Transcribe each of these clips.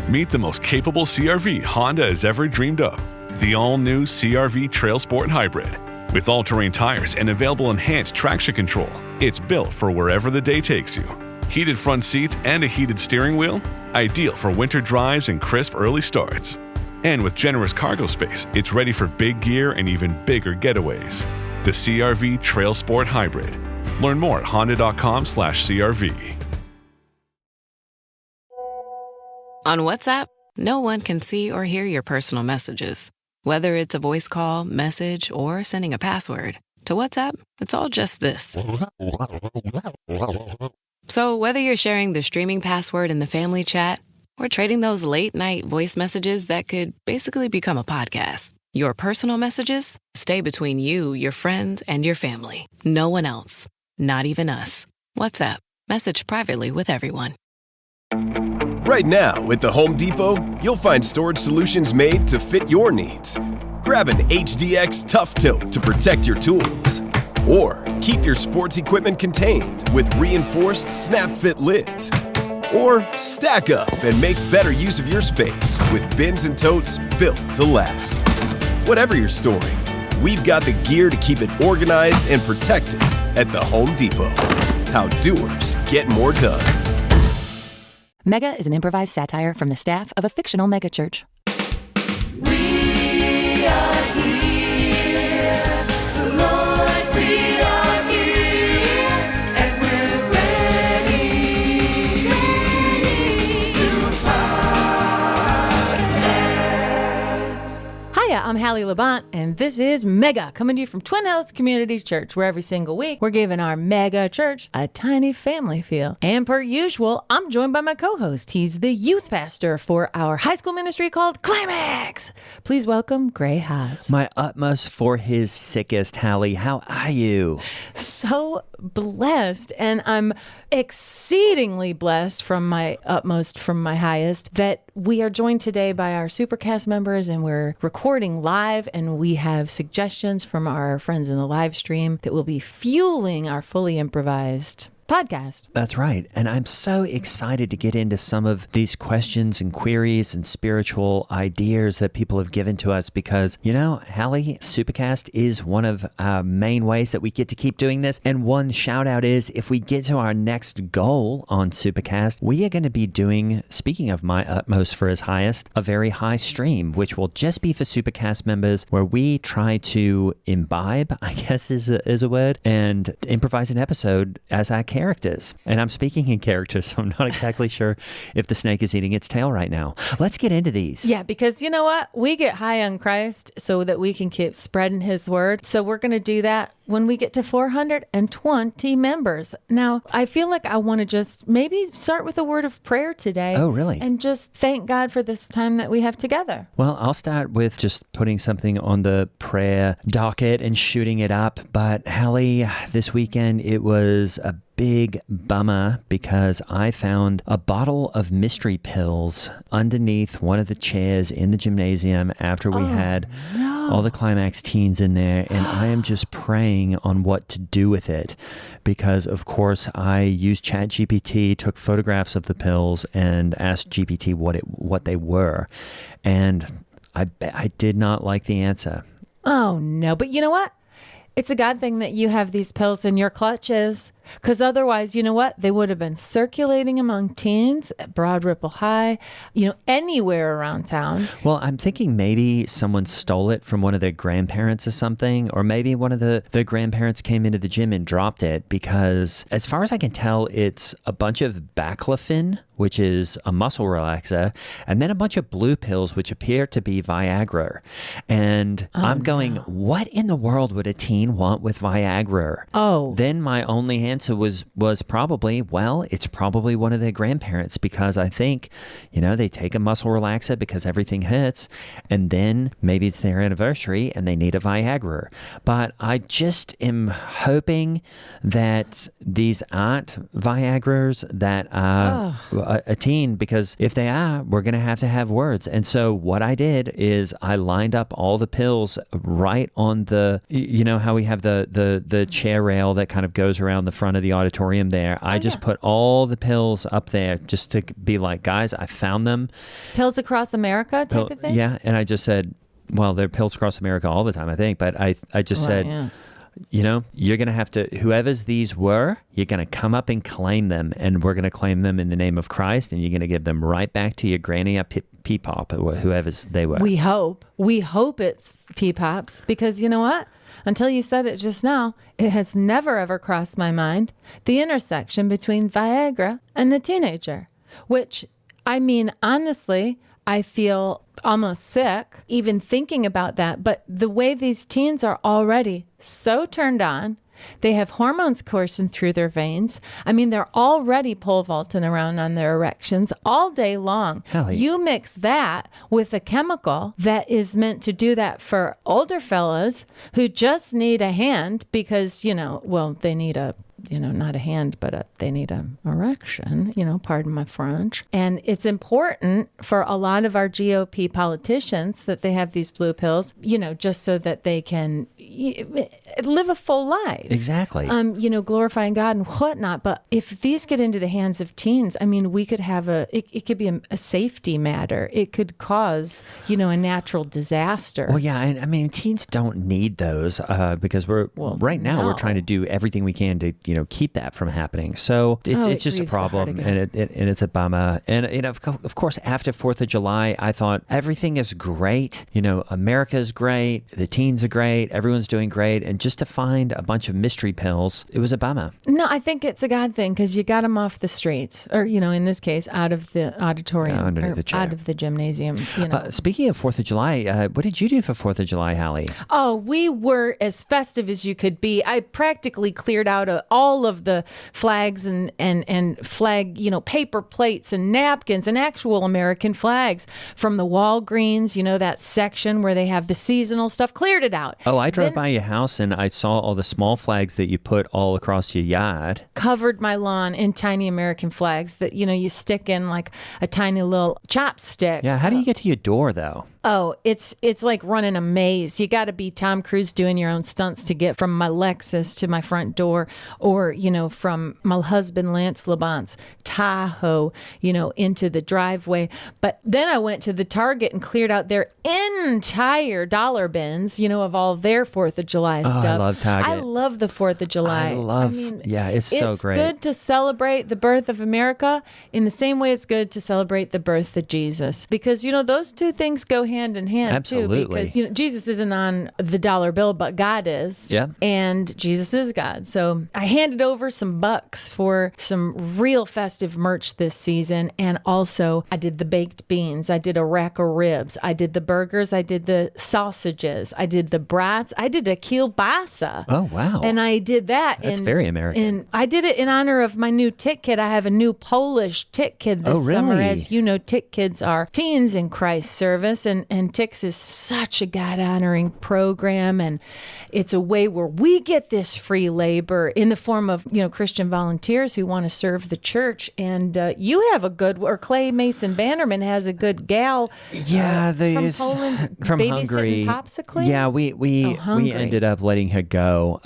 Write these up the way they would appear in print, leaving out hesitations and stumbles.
Meet the most capable CR-V Honda has ever dreamed of. The all-new CR-V Trail Sport Hybrid. With all-terrain tires and available enhanced traction control, it's built for wherever the day takes you. Heated front seats and a heated steering wheel, ideal for winter drives and crisp early starts. And with generous cargo space, it's ready for big gear and even bigger getaways. The CR-V Trail Sport Hybrid. Learn more at honda.com/CRV. On WhatsApp, no one can see or hear your personal messages. Whether it's a voice call, message, or sending a password. To WhatsApp, it's all just this. So whether you're sharing the streaming password in the family chat or trading those late-night voice messages that could basically become a podcast, your personal messages stay between you, your friends, and your family. No one else. Not even us. WhatsApp. Message privately with everyone. Right now, at the Home Depot, you'll find storage solutions made to fit your needs. Grab an HDX Tough Tote to protect your tools. Or keep your sports equipment contained with reinforced snap-fit lids. Or stack up and make better use of your space with bins and totes built to last. Whatever you're storing, we've got the gear to keep it organized and protected at the Home Depot. How doers get more done. Mega is an improvised satire from the staff of a fictional megachurch. We are here, the Lord, we are here, and we're ready to podcast. Hiya, I'm Halle Labont, and this is Mega, coming to you from Twin Hills Community Church, where every single week we're giving our mega church a tiny family feel. And per usual, I'm joined by my co-host. He's the youth pastor for our high school ministry called Climax. Please welcome Gray Haas. My utmost for his sickest, Halle. How are you? So blessed, and I'm exceedingly blessed from my utmost, from my highest, that we are joined today by our Supercast members, and we're recording live, and we have suggestions from our friends in the live stream that will be fueling our fully improvised podcast. That's right. And I'm so excited to get into some of these questions and queries and spiritual ideas that people have given to us because, you know, Halle, Supercast is one of our main ways that we get to keep doing this. And one shout out is if we get to our next goal on Supercast, we are going to be doing, speaking of my utmost for his highest, a very high stream, which will just be for Supercast members where we try to imbibe, I guess is a word, and improvise an episode as our characters. And I'm speaking in character, so I'm not exactly sure if the snake is eating its tail right now. Let's get into these. Yeah, because you know what? We get high on Christ so that we can keep spreading his word. So we're going to do that when we get to 420 members. Now, I feel like I want to just maybe start with a word of prayer today. Oh, really? And just thank God for this time that we have together. Well, I'll start with just putting something on the prayer docket and shooting it up. But Halle, this weekend, it was a big bummer because I found a bottle of mystery pills underneath one of the chairs in the gymnasium after we had all the Climax teens in there, and I am just praying on what to do with it because, of course, I used ChatGPT, took photographs of the pills, and asked GPT what they were, and I did not like the answer. Oh, no. But you know what? It's a God thing that you have these pills in your clutches, because otherwise, you know what? They would have been circulating among teens at Broad Ripple High, anywhere around town. Well, I'm thinking maybe someone stole it from one of their grandparents or something, or maybe one of the grandparents came into the gym and dropped it because, as far as I can tell, it's a bunch of baclofen, which is a muscle relaxer, and then a bunch of blue pills, which appear to be Viagra. And I'm going, what in the world would a teen want with Viagra? Oh. Then my only answer was probably, well, it's probably one of their grandparents because I think, they take a muscle relaxer because everything hurts, and then maybe it's their anniversary and they need a Viagra. But I just am hoping that these aren't Viagras that are a teen, because if they are, we're going to have words. And so what I did is I lined up all the pills right on the, how we have the chair rail that kind of goes around the front front of the auditorium there. I just put all the pills up there just to be like, guys, I found them. Pills Across America type of thing? Yeah, and I just said, well, they're Pills Across America all the time, I think, but I just said, you know, you're going to have to, whoever's these were, you're going to come up and claim them, and we're going to claim them in the name of Christ, and you're going to give them right back to your granny or P-Pop, or whoever's they were. We hope it's P-Pops, because you know what? Until you said it just now, it has never ever crossed my mind the intersection between Viagra and a teenager, which, I mean, honestly, I feel almost sick even thinking about that. But the way these teens are already so turned on, they have hormones coursing through their veins. I mean, they're already pole vaulting around on their erections all day long. Halle. You mix that with a chemical that is meant to do that for older fellas who just need a hand because, you know, well, they need a, you know, not a hand, but they need an erection, you know, pardon my French. And it's important for a lot of our GOP politicians that they have these blue pills, you know, just so that they can live a full life. Exactly. You know, glorifying God and whatnot. But if these get into the hands of teens, I mean, we could have it could be a safety matter. It could cause, you know, a natural disaster. Well, yeah, and I mean, teens don't need those because we're trying to do everything we can to, you know, keep that from happening. So it's just a problem, and it's a bummer. And you know, of course, after 4th of July, I thought everything is great. You know, America's great, the teens are great, everyone's doing great, and just to find a bunch of mystery pills, it was a bummer. No, I think it's a God thing because you got them off the streets, or you know, in this case, out of the auditorium, underneath the chair, out of the gymnasium. You know. Speaking of 4th of July, what did you do for 4th of July, Halle? Oh, we were as festive as you could be. I practically cleared out all of the flags and flag, you know, paper plates and napkins and actual American flags from the Walgreens, you know, that section where they have the seasonal stuff, cleared it out. Oh, I drove by your house and I saw all the small flags that you put all across your yard. Covered my lawn in tiny American flags that, you know, you stick in like a tiny little chopstick. Yeah, how do you get to your door though? Oh, it's like running a maze. You got to be Tom Cruise doing your own stunts to get from my Lexus to my front door, or, you know, from my husband Lance Labonte's Tahoe, you know, into the driveway. But then I went to the Target and cleared out their entire dollar bins, you know, of all their 4th of July stuff. I love Target. I love the 4th of July. It's so great. It's good to celebrate the birth of America in the same way it's good to celebrate the birth of Jesus, because, you know, those two things go hand in hand. Absolutely. Too, because, you know, Jesus isn't on the dollar bill, but God is. Yeah. And Jesus is God. So I handed over some bucks for some real festive merch this season. And also I did the baked beans. I did a rack of ribs. I did the burgers. I did the sausages. I did the brats. I did a kielbasa. Oh, wow. And I did that. That's very American. And I did it in honor of my new Tick Kid. I have a new Polish Tick Kid this summer. As you know, Tick Kids are teens in Christ service. And Ticks is such a God-honoring program, and it's a way where we get this free labor in the form of, you know, Christian volunteers who want to serve the church. And you have a good, or Clay Mason Bannerman has a good gal. Yeah, from Poland, from babysitting Hungary. Popsicles? Yeah, we ended up letting her go.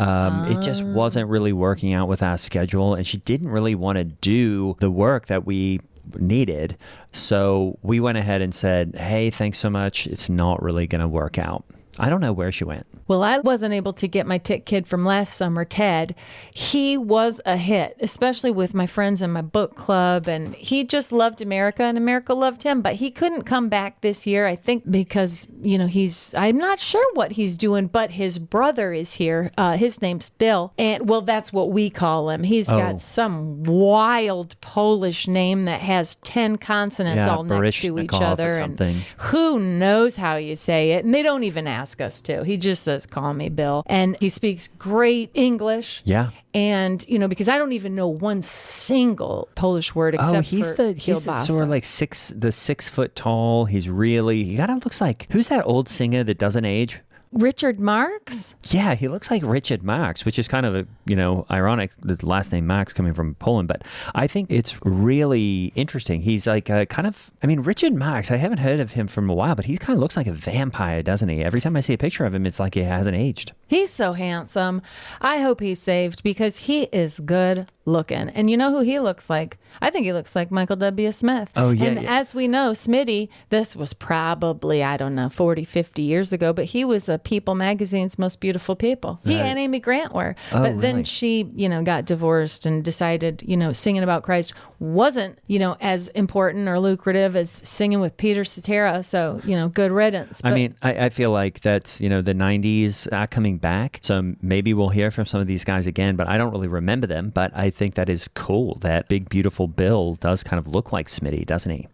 It just wasn't really working out with our schedule, and she didn't really want to do the work that we needed. So we went ahead and said, hey, thanks so much. It's not really going to work out. I don't know where she went. Well, I wasn't able to get my Tick Kid from last summer, Ted. He was a hit, especially with my friends in my book club, and he just loved America, and America loved him, but he couldn't come back this year, I think because, you know, I'm not sure what he's doing, but his brother is here. His name's Bill, and, well, that's what we call him. He's got some wild Polish name that has 10 consonants all next to each other, and who knows how you say it, and they don't even ask us to. He just says, call me Bill. And he speaks great English. Yeah. And, you know, because I don't even know one single Polish word except he's for the kielbasa. sort of like 6 foot tall. He kind of looks like, who's that old singer that doesn't age? Richard Marx? Yeah, he looks like Richard Marx, which is kind of, ironic, the last name Marx coming from Poland. But I think it's really interesting. He's like Richard Marx, I haven't heard of him for a while, but he kind of looks like a vampire, doesn't he? Every time I see a picture of him, it's like he hasn't aged. He's so handsome. I hope he's saved because he is good looking. And you know who he looks like? I think he looks like Michael W. Smith. Oh, yeah. And as we know, Smitty, this was probably, 40, 50 years ago, but he was a People magazine's Most Beautiful People. He and Amy Grant were. Oh, but then really? she, got divorced and decided, singing about Christ wasn't, as important or lucrative as singing with Peter Cetera. So, good riddance. But, I feel like that's, the 90s coming back. So maybe we'll hear from some of these guys again, but I don't really remember them. But I think that is cool that Big Beautiful Bill does kind of look like Smitty, doesn't he?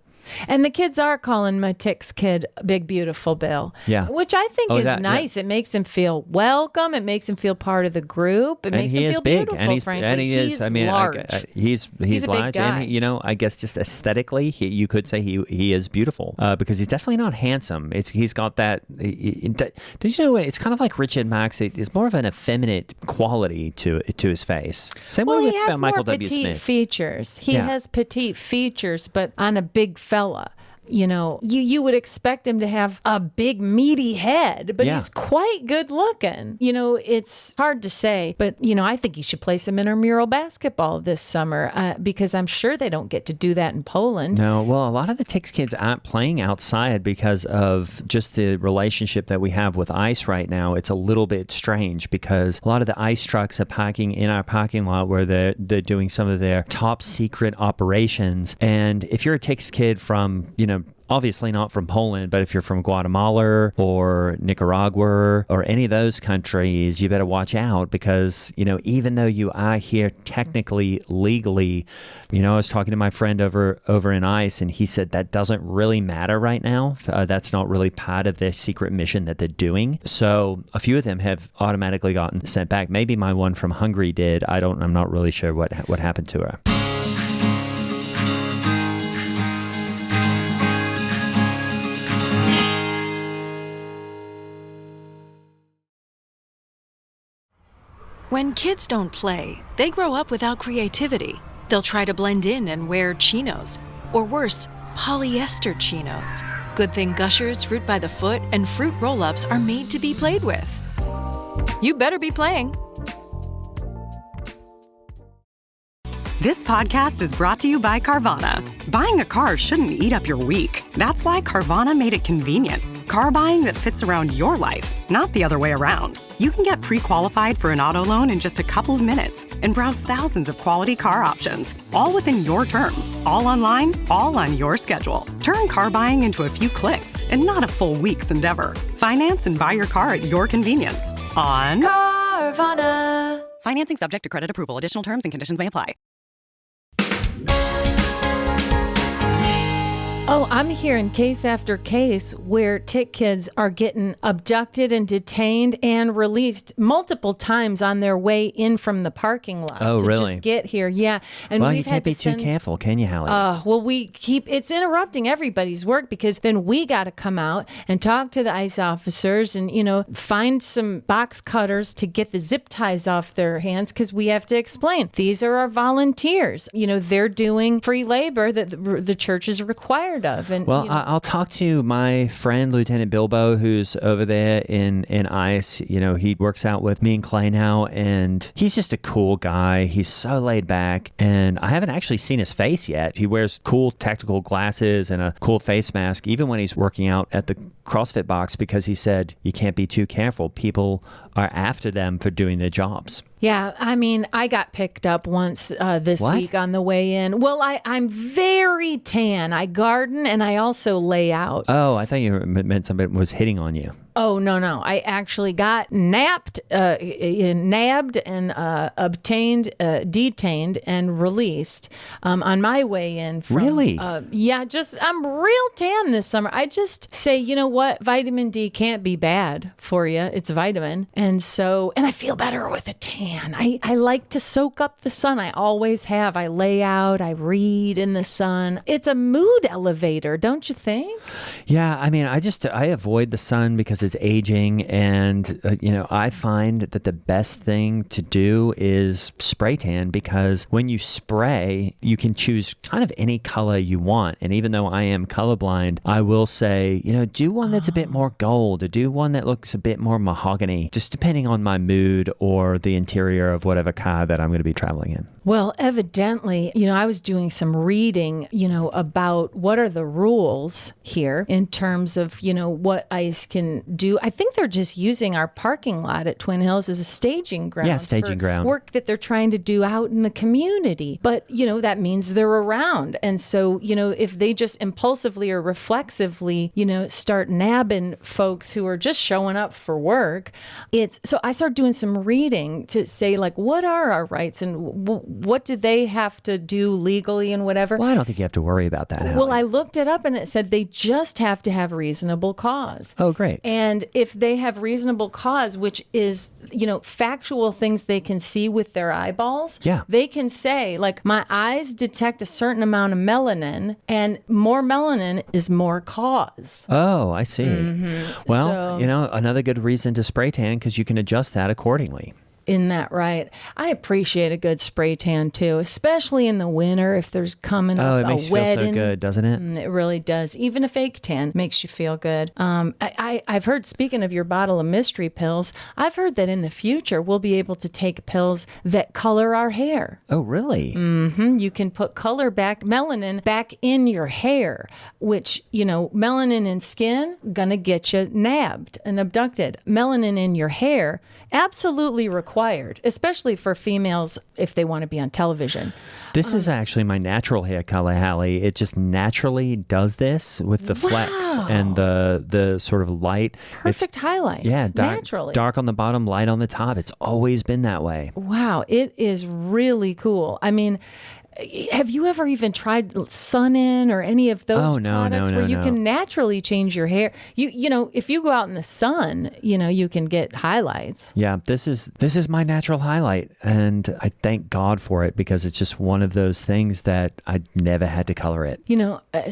And the kids are calling my Tick's kid Big Beautiful Bill. Yeah. Which I think is nice. Yeah. It makes him feel welcome. It makes him feel part of the group. It makes him feel big. beautiful, frankly. And he's large. He's a large. big guy. And, I guess just aesthetically, you could say he is beautiful because he's definitely not handsome. He's got that. Did you know it's kind of like Richard Marx? It's more of an effeminate quality to his face. Same way with he has Michael more W. petite Smith. features. He has petite features, but on a big fella. You would expect him to have a big meaty head, but he's quite good looking. It's hard to say, but I think you should play some intramural basketball this summer because I'm sure they don't get to do that in Poland. No, well, a lot of the Tick's kids aren't playing outside because of just the relationship that we have with ICE right now. It's a little bit strange because a lot of the ICE trucks are parking in our parking lot where they're doing some of their top secret operations. And if you're a Tick's kid from, obviously not from Poland, but if you're from Guatemala or Nicaragua or any of those countries, you better watch out because, even though you are here technically, legally, I was talking to my friend over in ICE and he said that doesn't really matter right now. That's not really part of their secret mission that they're doing. So a few of them have automatically gotten sent back. Maybe my one from Hungary did. I'm not really sure what happened to her. When kids don't play, they grow up without creativity. They'll try to blend in and wear chinos, or worse, polyester chinos. Good thing Gushers, Fruit by the Foot, and Fruit Roll-Ups are made to be played with. You better be playing. This podcast is brought to you by Carvana. Buying a car shouldn't eat up your week. That's why Carvana made it convenient. Car buying that fits around your life, not the other way around. You can get pre-qualified for an auto loan in just a couple of minutes and browse thousands of quality car options, all within your terms, all online, all on your schedule. Turn car buying into a few clicks and not a full week's endeavor. Finance and buy your car at your convenience on Carvana. Financing subject to credit approval. Additional terms and conditions may apply. Oh, I'm hearing case after case where Tick kids are getting abducted and detained and released multiple times on their way in from the parking lot. Oh, really? Just get here, yeah. And well, we've you can't be too careful, can you, Halle? Well, it's interrupting everybody's work because then we got to come out and talk to the ICE officers and, find some box cutters to get the zip ties off their hands because we have to explain. These are our volunteers. They're doing free labor that the church is required of. And, I'll talk to my friend Lieutenant Bilbo, who's over there in ICE. He works out with me and Clay now, and he's just a cool guy. He's so laid back, and I haven't actually seen his face yet. He wears cool tactical glasses and a cool face mask, even when he's working out at the CrossFit box, because he said you can't be too careful. People are after them for doing their jobs. Yeah, I got picked up once this week on the way in. Well, I'm very tan. I garden and I also lay out. Oh, I thought you meant somebody was hitting on you. Oh, no. I actually got nabbed and obtained, detained, and released on my way in. Really? Yeah, I'm real tan this summer. I just say, you know what? Vitamin D can't be bad for you. It's vitamin. And I feel better with a tan. I like to soak up the sun. I always have. I lay out. I read in the sun. It's a mood elevator, don't you think? Yeah, I avoid the sun because it's aging. And, I find that the best thing to do is spray tan, because when you spray, you can choose kind of any color you want. And even though I am colorblind, I will say, do one that's a bit more gold, or do one that looks a bit more mahogany, just depending on my mood or the interior of whatever car that I'm going to be traveling in. Well, evidently, I was doing some reading, about what are the rules here in terms of, what ICE can do. I think they're just using our parking lot at Twin Hills as a staging ground. Yeah, staging ground. Work that they're trying to do out in the community. But, that means they're around. And so, if they just impulsively or reflexively, start nabbing folks who are just showing up for work, so I started doing some reading to say, like, what are our rights and what do they have to do legally and whatever? Well, I don't think you have to worry about that, Halle. Well, I looked it up and it said they just have to have reasonable cause. Oh, great. And if they have reasonable cause, which is, factual things they can see with their eyeballs, they can say, like, my eyes detect a certain amount of melanin, and more melanin is more cause. Oh, I see. Well, another good reason to spray tan, because you can adjust that accordingly. Isn't that right? I appreciate a good spray tan too, especially in the winter if there's coming up a wedding. Oh, it makes you feel so good, doesn't it? It really does. Even a fake tan makes you feel good. I've heard, speaking of your bottle of mystery pills, I've heard that in the future we'll be able to take pills that color our hair. Oh, really? You can put melanin back in your hair, which, melanin in skin, gonna get you nabbed and abducted. Melanin in your hair, absolutely required, especially for females if they want to be on television. This is actually my natural hair color, Halle. It just naturally does this with the flecks and the sort of light. Perfect highlights. Yeah, naturally. Dark on the bottom, light on the top. It's always been that way. Wow, it is really cool. I mean, have you ever even tried Sun-In or any of those products where you can naturally change your hair? If you go out in the sun, you can get highlights. Yeah, this is my natural highlight, and I thank God for it, because it's just one of those things that I never had to color it.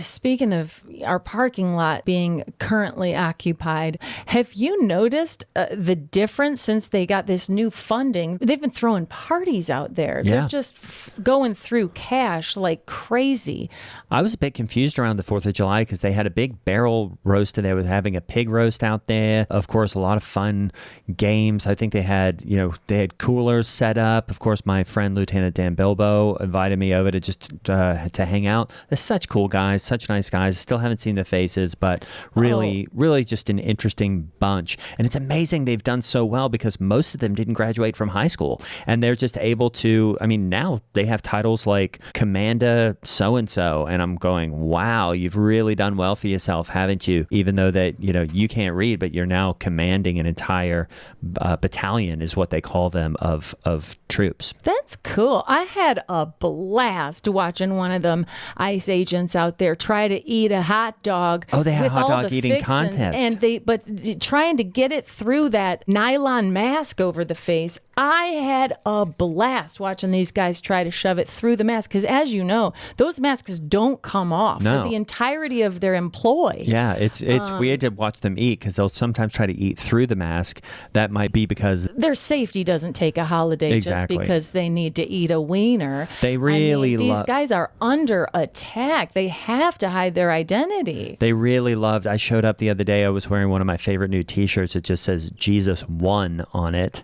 Speaking of our parking lot being currently occupied, have you noticed the difference since they got this new funding? They've been throwing parties out there. Yeah. They're just going through cash like crazy. I was a bit confused around the 4th of July because they had a big barrel roast, and they were having a pig roast out there. Of course, a lot of fun games. I think they had coolers set up. Of course, my friend Lieutenant Dan Bilbo invited me over to hang out. They're such cool guys, such nice guys. Still haven't seen their faces, but really just an interesting bunch. And it's amazing they've done so well, because most of them didn't graduate from high school, and they're just able to, now they have titles like Commander so-and-so, and I'm going, wow, you've really done well for yourself, haven't you? Even though that, you can't read, but you're now commanding an entire battalion, is what they call them, of troops. That's cool. I had a blast watching one of them ICE agents out there try to eat a hot dog. Oh, they had a hot dog eating fixins, contest. But trying to get it through that nylon mask over the face. I had a blast watching these guys try to shove it through the mask, because as you know, those masks don't come off for the entirety of their employ. Yeah, it's weird to watch them eat, because they'll sometimes try to eat through the mask. That might be because their safety doesn't take a holiday just because they need to eat a wiener. They really these guys are under attack. They have to hide their identity. They really loved. I showed up the other day. I was wearing one of my favorite new T-shirts. It just says Jesus won on it,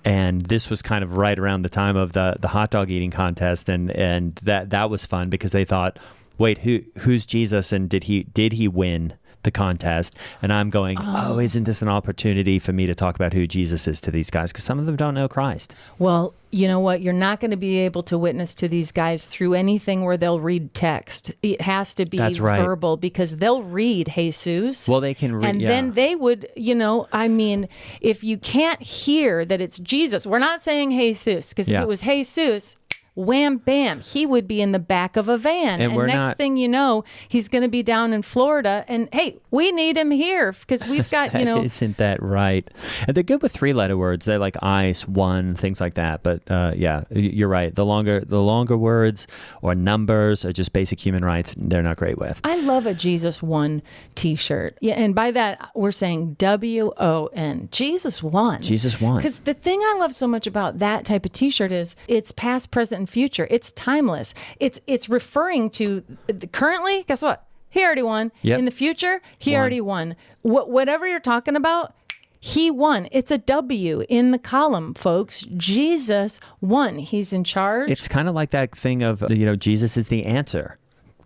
and this was kind of right around the time of the hot dog eating contest, and that was fun, because they thought, wait, who's Jesus, and did he win the contest? And I'm going, isn't this an opportunity for me to talk about who Jesus is to these guys, because some of them don't know Christ. Well, you know what? You're not going to be able to witness to these guys through anything where they'll read text. It has to be verbal, because they'll read Jesus. Well, they can read, and then they would, if you can't hear that it's Jesus, we're not saying Jesus, because if it was Jesus, wham, bam, he would be in the back of a van. And next thing you know, he's going to be down in Florida. And hey, we need him here because we've got, Isn't that right? And they're good with 3-letter words. They're like ice, one, things like that. But yeah, you're right. The longer words or numbers are just basic human rights. They're not great with. I love a Jesus Won t-shirt. Yeah, and by that, we're saying WON. Jesus won. Jesus won. Because the thing I love so much about that type of t-shirt is it's past, present, and future. It's timeless. It's referring to currently, guess what? He already won. Yep. In the future, he already won. Whatever you're talking about, he won. It's a W in the column, folks. Jesus won. He's in charge. It's kind of like that thing of, Jesus is the answer.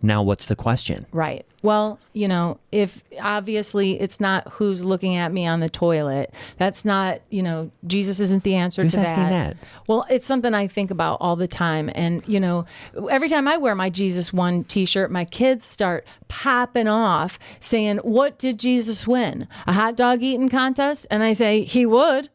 Now, what's the question? Right. Well, if obviously it's not who's looking at me on the toilet, that's not, Jesus isn't the answer Who's to that. asking that? Well, it's something I think about all the time. And, every time I wear my Jesus Won t-shirt, my kids start popping off saying, what did Jesus win? A hot dog eating contest? And I say, he would.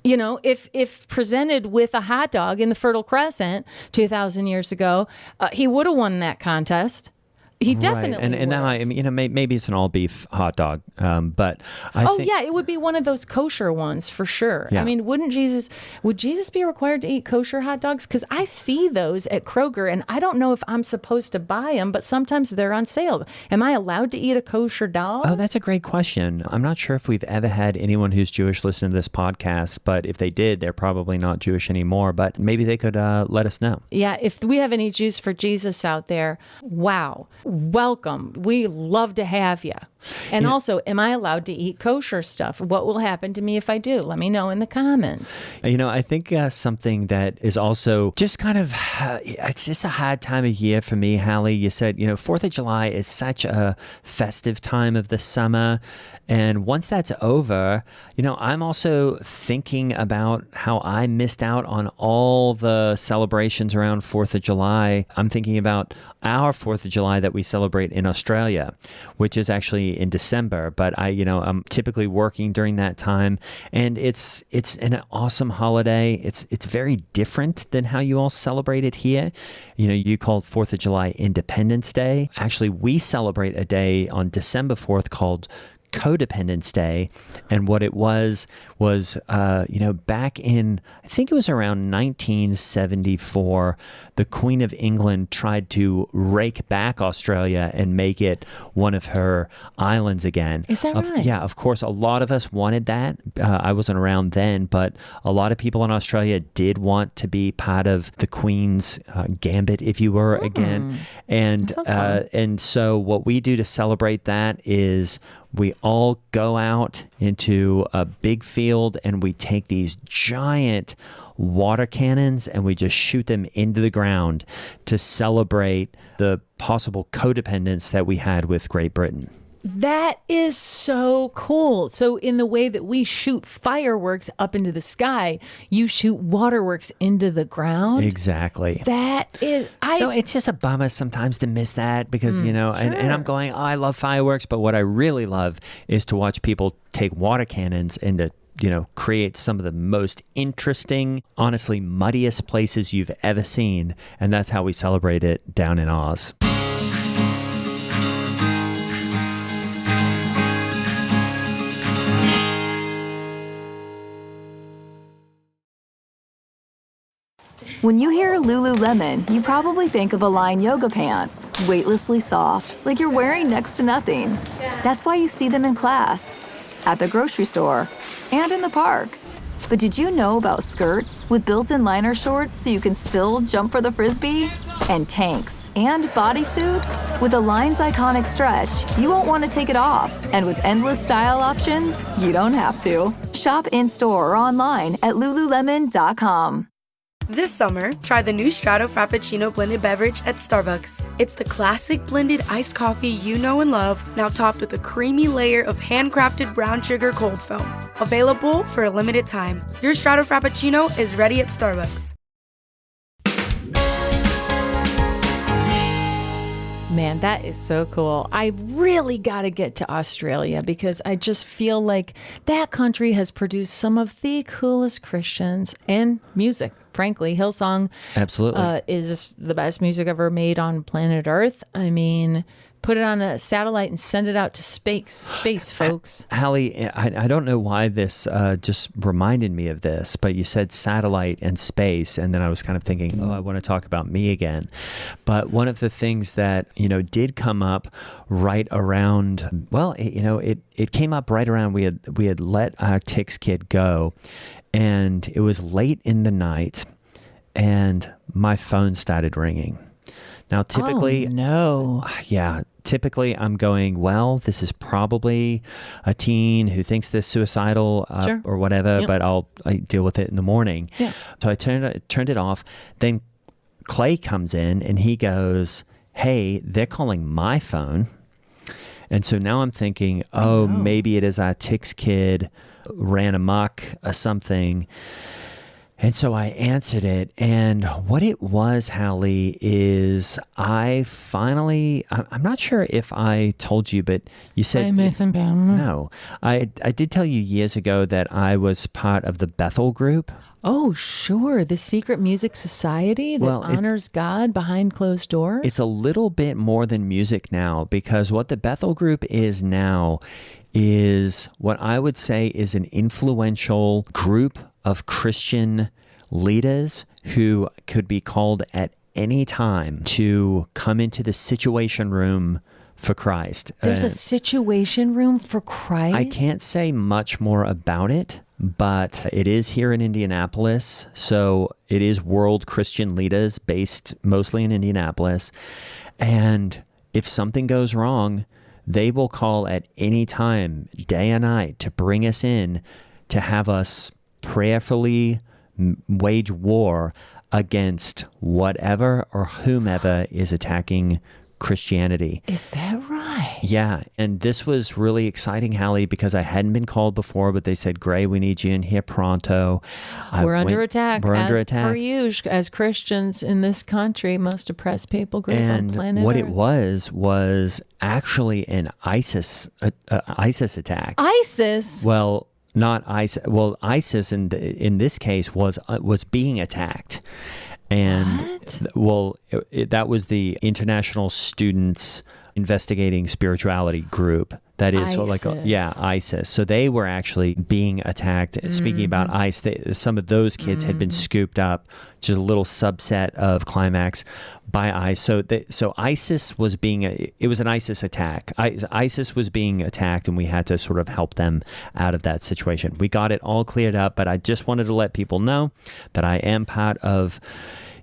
If presented with a hot dog in the Fertile Crescent 2,000 years ago, he would have won that contest. He definitely right. And that might, maybe it's an all beef hot dog, but I think, yeah, it would be one of those kosher ones for sure. Yeah. I mean, would Jesus be required to eat kosher hot dogs? Because I see those at Kroger, and I don't know if I'm supposed to buy them, but sometimes they're on sale. Am I allowed to eat a kosher dog? Oh, that's a great question. I'm not sure if we've ever had anyone who's Jewish listen to this podcast, but if they did, they're probably not Jewish anymore. But maybe they could let us know. Yeah, if we have any Jews for Jesus out there, wow. Welcome. We love to have you. And also, am I allowed to eat kosher stuff? What will happen to me if I do? Let me know in the comments. I think something that is also just kind of, it's just a hard time of year for me, Halle. You said, 4th of July is such a festive time of the summer. And once that's over, I'm also thinking about how I missed out on all the celebrations around 4th of July. I'm thinking about our 4th of July that we celebrate in Australia, which is actually in December. But I'm typically working during that time, and it's an awesome holiday. It's very different than how you all celebrate it here. You call 4th of July Independence Day. Actually, we celebrate a day on December 4th called Codependence Day. And what it was back in, I think it was around 1974, the Queen of England tried to rake back Australia and make it one of her islands again. Is that right? Yeah, of course. A lot of us wanted that. I wasn't around then, but a lot of people in Australia did want to be part of the Queen's gambit, if you were, again. And so what we do to celebrate that is we all go out into a big field and we take these giant water cannons and we just shoot them into the ground to celebrate the possible codependence that we had with Great Britain. That is so cool. So in the way that we shoot fireworks up into the sky, you shoot waterworks into the ground? Exactly. That is... So it's just a bummer sometimes to miss that because, and I'm going, I love fireworks, but what I really love is to watch people take water cannons and to create some of the most interesting, honestly, muddiest places you've ever seen. And that's how we celebrate it down in Oz. When you hear Lululemon, you probably think of Align yoga pants, weightlessly soft, like you're wearing next to nothing. That's why you see them in class, at the grocery store, and in the park. But did you know about skirts with built-in liner shorts so you can still jump for the Frisbee? And tanks and bodysuits? With Align's iconic stretch, you won't want to take it off. And with endless style options, you don't have to. Shop in-store or online at Lululemon.com. This summer, try the new Strato Frappuccino blended beverage at Starbucks. It's the classic blended iced coffee you know and love, now topped with a creamy layer of handcrafted brown sugar cold foam. Available for a limited time. Your Strato Frappuccino is ready at Starbucks. Man, that is so cool. I really got to get to Australia because I just feel like that country has produced some of the coolest Christians and music. Frankly, Hillsong Absolutely. is the best music ever made on planet Earth. I mean, put it on a satellite and send it out to space, folks. Halle, I don't know why this just reminded me of this, but you said satellite and space, and then I was kind of thinking, I want to talk about me again. But one of the things that, did come up right around, it came up right around we had let our Tix kid go, and it was late in the night, and my phone started ringing. Now, typically, typically I'm going, well, this is probably a teen who thinks they're suicidal or whatever, but I deal with it in the morning. Yeah. So I turned it off. Then Clay comes in and he goes, hey, they're calling my phone. And so now I'm thinking, maybe it is our Tix kid ran amok or something. And so I answered it, and what it was, Halle, is I'm not sure if I told you, but you said... No. I did tell you years ago that I was part of the Bethel group. Oh, sure. The secret music society that honors God behind closed doors? It's a little bit more than music now, because what the Bethel group is now is what I would say is an influential group of Christian leaders who could be called at any time to come into the situation room for Christ. There's a situation room for Christ? I can't say much more about it, but it is here in Indianapolis. So it is world Christian leaders based mostly in Indianapolis. And if something goes wrong, they will call at any time, day and night, to bring us in, to have us prayerfully wage war against whatever or whomever is attacking Christianity. Is that right? Yeah. And this was really exciting, Halle, because I hadn't been called before, but they said, Gray, we need you in here pronto. We're under attack. We're under attack. Per usual, as Christians in this country, most oppressed people group on planet And what Earth. it was actually an ISIS attack. ISIS? Well, not ISIS. Well, ISIS in this case was being attacked. And that was the International Students Investigating Spirituality group. That is ISIS. So they were actually being attacked. Speaking about ICE, some of those kids had been scooped up, just a little subset of Climax by ICE. So ISIS was it was an ISIS attack. ISIS was being attacked, and we had to sort of help them out of that situation. We got it all cleared up, but I just wanted to let people know that I am part of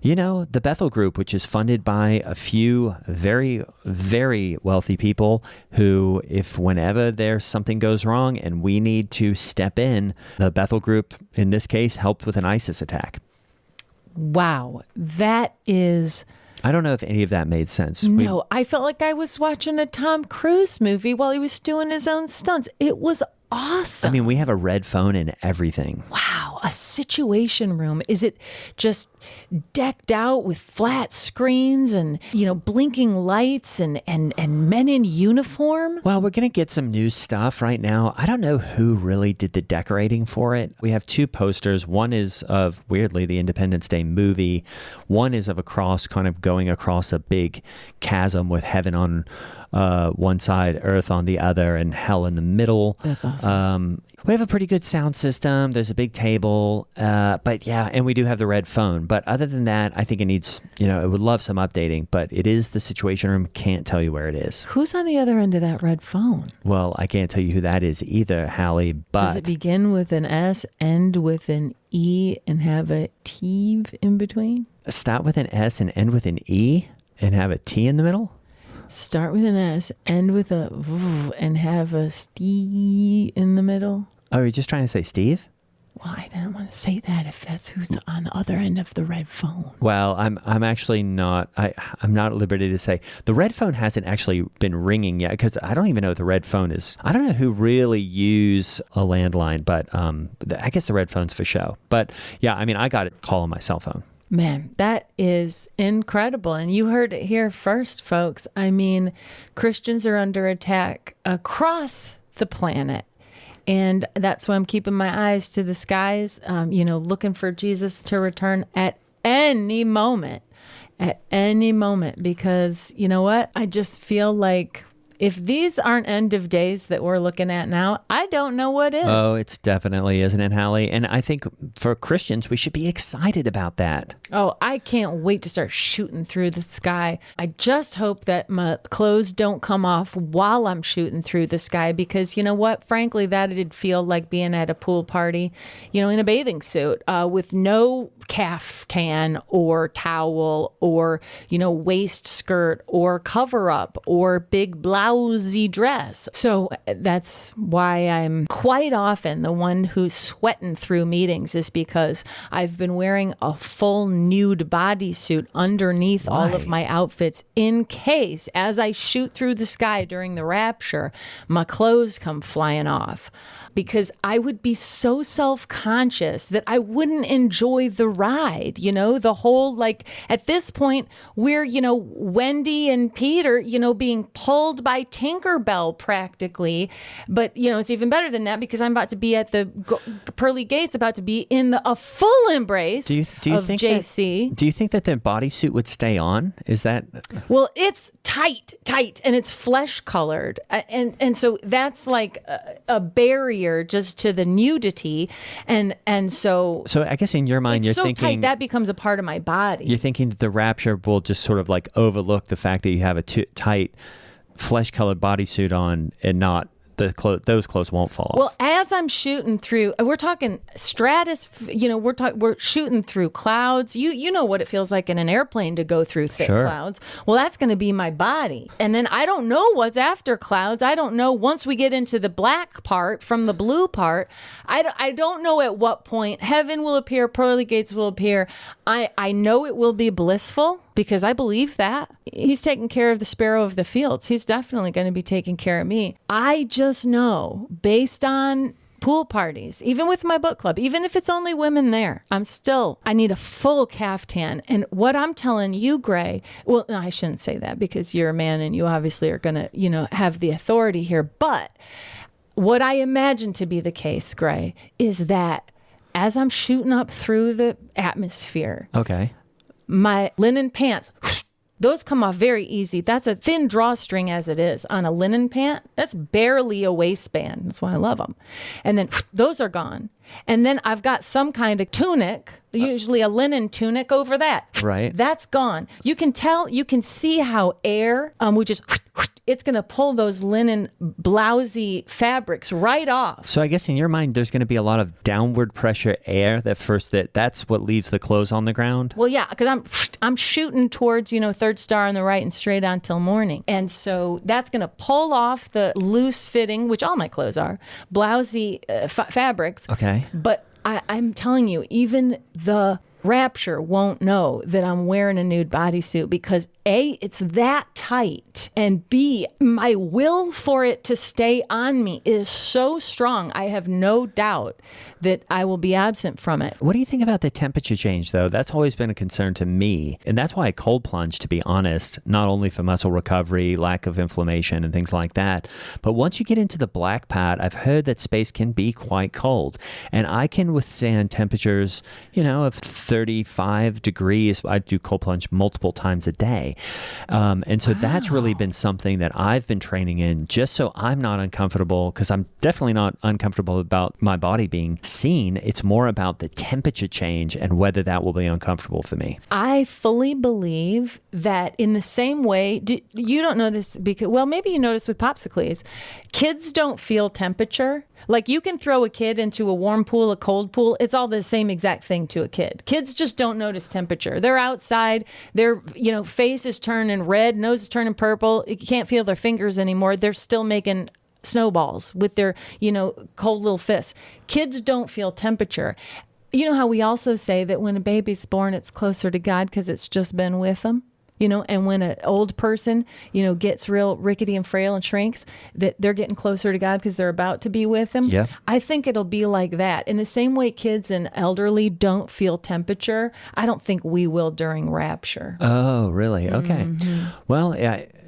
the Bethel Group, which is funded by a few very, very wealthy people who, whenever there's something goes wrong and we need to step in, the Bethel Group, in this case, helped with an ISIS attack. Wow. That is... I don't know if any of that made sense. No, I felt like I was watching a Tom Cruise movie while he was doing his own stunts. It was awesome. I mean, we have a red phone and everything. Wow, a situation room. Is it just decked out with flat screens and, blinking lights and men in uniform? Well, we're going to get some new stuff right now. I don't know who really did the decorating for it. We have two posters. One is of, weirdly, the Independence Day movie. One is of a cross kind of going across a big chasm with heaven on one side, earth on the other, and hell in the middle. That's awesome. We have a pretty good sound system. There's a big table, but yeah, and we do have the red phone. But other than that, I think it needs, it would love some updating, but it is the situation room. Can't tell you where it is. Who's on the other end of that red phone? Well, I can't tell you who that is either, Halle, but... Does it begin with an S, end with an E, and have a T in between? Start with an S and end with an E and have a T in the middle? Start with an S, end with a V, and have a Steve in the middle. Oh, are you just trying to say Steve? Well, I didn't want to say that if that's who's on the other end of the red phone. Well, I'm actually not. I'm not at liberty to say the red phone hasn't actually been ringing yet because I don't even know if the red phone is. I don't know who really use a landline, but I guess the red phone's for show. But yeah, I mean, I got a call on my cell phone. Man, that is incredible. And you heard it here first, folks. I mean, Christians are under attack across the planet. And that's why I'm keeping my eyes to the skies, looking for Jesus to return at any moment. At any moment. Because you know what? I just feel like if these aren't end of days that we're looking at now, I don't know what is. Oh, it's definitely, isn't it, Halle? And I think for Christians, we should be excited about that. Oh, I can't wait to start shooting through the sky. I just hope that my clothes don't come off while I'm shooting through the sky, because you know what? Frankly, that'd feel like being at a pool party, in a bathing suit with no caftan or towel or, waist skirt or cover up or big blousy dress. So that's why I'm quite often the one who's sweating through meetings, is because I've been wearing a full nude bodysuit underneath all of my outfits in case, as I shoot through the sky during the rapture, my clothes come flying off. Because I would be so self-conscious that I wouldn't enjoy the ride, the whole, at this point, we're, Wendy and Peter, being pulled by Tinkerbell practically. But, it's even better than that, because I'm about to be at the pearly gates, about to be in a full embrace do you of think JC. Do you think that their bodysuit would stay on? Is that... Well, it's tight, and it's flesh colored. And so that's like a barrier just to the nudity, and so I guess in your mind, it's you're so thinking tight that becomes a part of my body. You're thinking that the rapture will just sort of overlook the fact that you have a tight flesh-colored bodysuit on, and not those clothes won't fall off. Well, as I'm shooting through, we're talking we're shooting through clouds. You know what it feels like in an airplane to go through thick clouds. Well, that's going to be my body. And then I don't know what's after clouds. I don't know once we get into the black part from the blue part. I don't know at what point heaven will appear, pearly gates will appear. I know it will be blissful, because I believe that. He's taking care of the sparrow of the fields. He's definitely going to be taking care of me. I just know, based on pool parties, even with my book club, even if it's only women there, I need a full caftan. And what I'm telling you, Gray, well, no, I shouldn't say that, because you're a man and you obviously are going to, have the authority here. But what I imagine to be the case, Gray, is that as I'm shooting up through the atmosphere, okay, my linen pants, those come off very easy. That's a thin drawstring as it is on a linen pant. That's barely a waistband. That's why I love them. And then those are gone. And then I've got some kind of tunic, usually a linen tunic over that. Right. That's gone. You can see how air, it's going to pull those linen blousy fabrics right off. So I guess in your mind, there's going to be a lot of downward pressure air that's what leaves the clothes on the ground. Well, yeah, because I'm shooting towards, third star on the right and straight on till morning. And so that's going to pull off the loose fitting, which all my clothes are, blousy fabrics. Okay. But I'm telling you, even the Rapture won't know that I'm wearing a nude bodysuit, because A, it's that tight, and B, my will for it to stay on me is so strong. I have no doubt that I will be absent from it. What do you think about the temperature change, though? That's always been a concern to me. And that's why I cold plunge, to be honest, not only for muscle recovery, lack of inflammation, and things like that. But once you get into the black part, I've heard that space can be quite cold. And I can withstand temperatures, of 35 degrees. I do cold plunge multiple times a day. And so that's really been something that I've been training in, just so I'm not uncomfortable, because I'm definitely not uncomfortable about my body being seen. It's more about the temperature change and whether that will be uncomfortable for me. I fully believe that in the same way, you don't know this because, well, maybe you notice with Popsicles, kids don't feel temperature. Like you can throw a kid into a warm pool, a cold pool. It's all the same exact thing to a kid. Kids just don't notice temperature. They're outside. Their, face is turning red, nose is turning purple. You can't feel their fingers anymore. They're still making snowballs with their, cold little fists. Kids don't feel temperature. You know how we also say that when a baby's born, it's closer to God because it's just been with them? And when an old person, gets real rickety and frail and shrinks, that they're getting closer to God because they're about to be with him. Yeah. I think it'll be like that. In the same way kids and elderly don't feel temperature, I don't think we will during rapture. Oh, really? Okay. Mm-hmm. Well,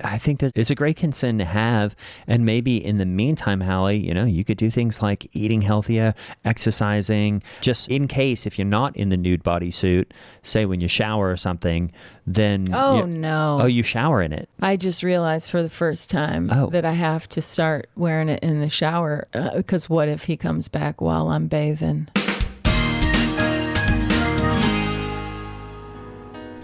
I think that it's a great concern to have. And maybe in the meantime, Halle, you could do things like eating healthier, exercising, just in case if you're not in the nude bodysuit, say when you shower or something, then... no. Oh, you shower in it? I just realized for the first time that I have to start wearing it in the shower because what if he comes back while I'm bathing?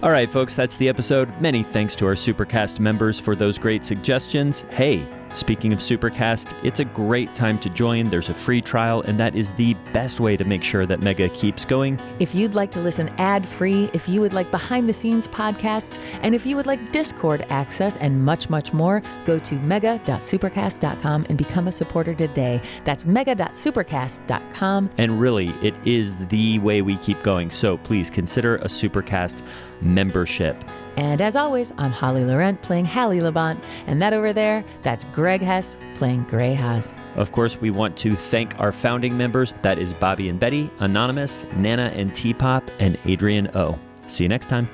All right, folks, that's the episode. Many thanks to our Supercast members for those great suggestions. Hey, speaking of Supercast, it's a great time to join. There's a free trial, and that is the best way to make sure that Mega keeps going. If you'd like to listen ad-free, if you would like behind-the-scenes podcasts, and if you would like Discord access and much, much more, go to mega.supercast.com and become a supporter today. That's mega.supercast.com. And really, it is the way we keep going, so please consider a Supercast membership. And as always, I'm Holly Laurent playing Halle Labont, and that over there, that's Greg Hess playing Gray Haas. Of course, we want to thank our founding members. That is Bobby and Betty, Anonymous, Nana and T-Pop, and Adrian O. See you next time.